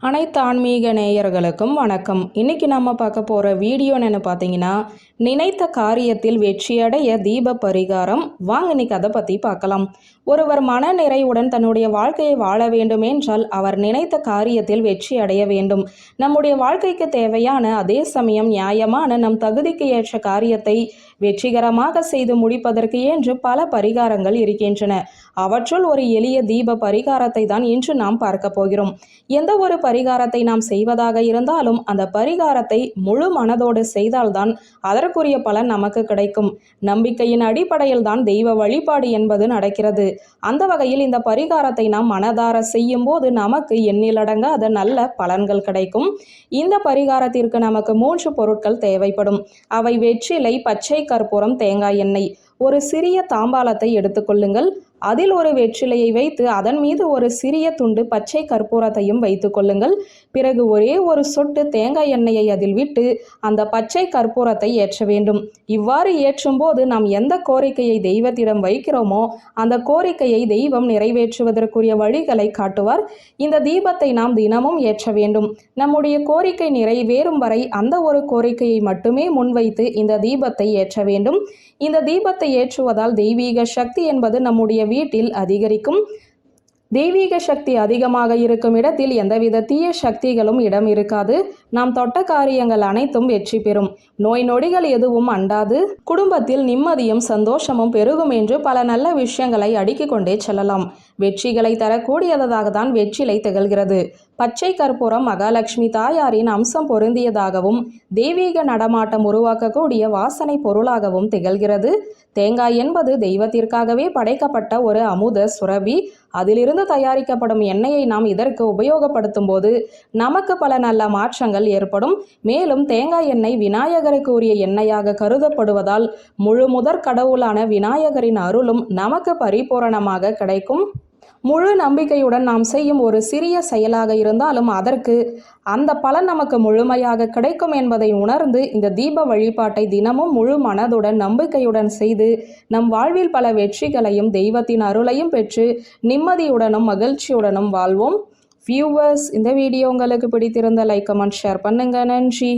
அனைத்து ஆன்மீக நேயர்களுக்கும் வணக்கம். இன்னைக்கு நம்ம பார்க்க போகிற வீடியோ என்னென்னு பார்த்தீங்கன்னா, நினைத்த காரியத்தில் வெற்றியடைய தீப பரிகாரம். வாங்க இன்னைக்கு அதை பற்றி பார்க்கலாம். ஒருவர் மன நிறைவுடன் தன்னுடைய வாழ்க்கையை வாழ வேண்டும் என்றால் அவர் நினைத்த காரியத்தில் வெற்றி அடைய வேண்டும். நம்முடைய வாழ்க்கைக்கு தேவையான அதே சமயம் நியாயமான நம் தகுதிக்கு ஏற்ற காரியத்தை வெற்றிகரமாக செய்து முடிப்பதற்கு என்று பல பரிகாரங்கள் இருக்கின்றன. அவற்றுள் ஒரு எளிய தீப பரிகாரத்தை தான் இன்று நாம் பார்க்க போகிறோம். எந்த ஒரு பரிகாரத்தை நாம் செய்வதாக இருந்தாலும் அந்த பரிகாரத்தை முழு மனதோடு செய்தால்தான் அதற்குரிய பலன் நமக்கு கிடைக்கும். நம்பிக்கையின் அடிப்படையில் தான் தெய்வ வழிபாடு என்பது நடக்கிறது. அந்த வகையில் இந்த பரிகாரத்தை நாம் மனதார செய்யும் போது நமக்கு எண்ணிலடங்காத நல்ல பலன்கள் கிடைக்கும். இந்த பரிகாரத்திற்கு நமக்கு 3 பொருட்கள் தேவைப்படும். அவை வெற்றிலை, பச்சை கற்பூரம், தேங்காய் எண்ணெய். ஒரு சிறிய தாம்பாளத்தை எடுத்துக்கொள்ளுங்கள். அதில் ஒரு வெற்றிலையை வைத்து அதன் மீது ஒரு சிறிய துண்டு பச்சை கற்பூரத்தையும் வைத்து கொள்ளுங்கள். பிறகு ஒரே ஒரு சொட்டு தேங்காய் எண்ணெயை அதில் விட்டு அந்த பச்சை கற்பூரத்தை ஏற்ற வேண்டும். இவ்வாறு ஏற்றும் போது நாம் எந்த கோரிக்கையை தெய்வத்திடம் வைக்கிறோமோ அந்த கோரிக்கையை தெய்வம் நிறைவேற்றுவதற்குரிய வழிகளை காட்டுவார். இந்த தீபத்தை நாம் தினமும் ஏற்ற வேண்டும். நம்முடைய கோரிக்கை நிறைவேறும் வரை அந்த ஒரு கோரிக்கையை மட்டுமே முன்வைத்து இந்த தீபத்தை ஏற்ற வேண்டும். இந்த தீபத்தை ஏற்றுவதால் தெய்வீக சக்தி என்பது நம்முடைய வீட்டில் அதிகரிக்கும். தெய்வீக சக்தி அதிகமாக இருக்கும் இடத்தில் எந்தவித தீய சக்திகளும் இடம் இருக்காது. நாம் தொட்ட காரியங்கள் அனைத்தும் வெற்றி பெறும். நோய் நொடிகள் எதுவும் அண்டாது. குடும்பத்தில் நிம்மதியும் சந்தோஷமும் பெருகும் என்று பல நல்ல விஷயங்களை அடுக்கிக் கொண்டே செல்லலாம். வெற்றிகளை தரக்கூடியதாக தான் வெற்றிலை திகழ்கிறது. பச்சை கற்பூரம் மகாலட்சுமி தாயாரின் அம்சம் பொருந்தியதாகவும் தெய்வீக நடமாட்டம் உருவாக்கக்கூடிய வாசனை பொருளாகவும் திகழ்கிறது. தேங்காய் என்பது தெய்வத்திற்காகவே படைக்கப்பட்ட ஒரு அமுத சுரபி. அதிலிருந்து தயாரிக்கப்படும் எண்ணெயை நாம் இதற்கு உபயோகப்படுத்தும் போது நமக்கு பல நல்ல மாற்றங்கள் ஏற்படும். மேலும் தேங்காய் எண்ணெய் விநாயகருக்கு உரிய எண்ணெயாக கருதப்படுவதால் முழு முதற் கடவுளான விநாயகரின் அருளும் நமக்கு பரிபூரணமாக கிடைக்கும். முழு நம்பிக்கையுடன் நாம் செய்யும் ஒரு சிறிய செயலாக இருந்தாலும் அதற்கு அந்த பலன் நமக்கு முழுமையாக கிடைக்கும் என்பதை உணர்ந்து இந்த தீப வழிபாட்டை தினமும் முழு மனதுடன் நம்பிக்கையுடன் செய்து நம் வாழ்வில் பல வெற்றிகளையும் தெய்வத்தின் அருளையும் பெற்று நிம்மதியுடனும் மகிழ்ச்சியுடனும் வாழ்வோம். வியூவர்ஸ், இந்த வீடியோ உங்களுக்கு பிடித்திருந்த லைக், கமெண்ட், ஷேர் பண்ணுங்க. நன்றி.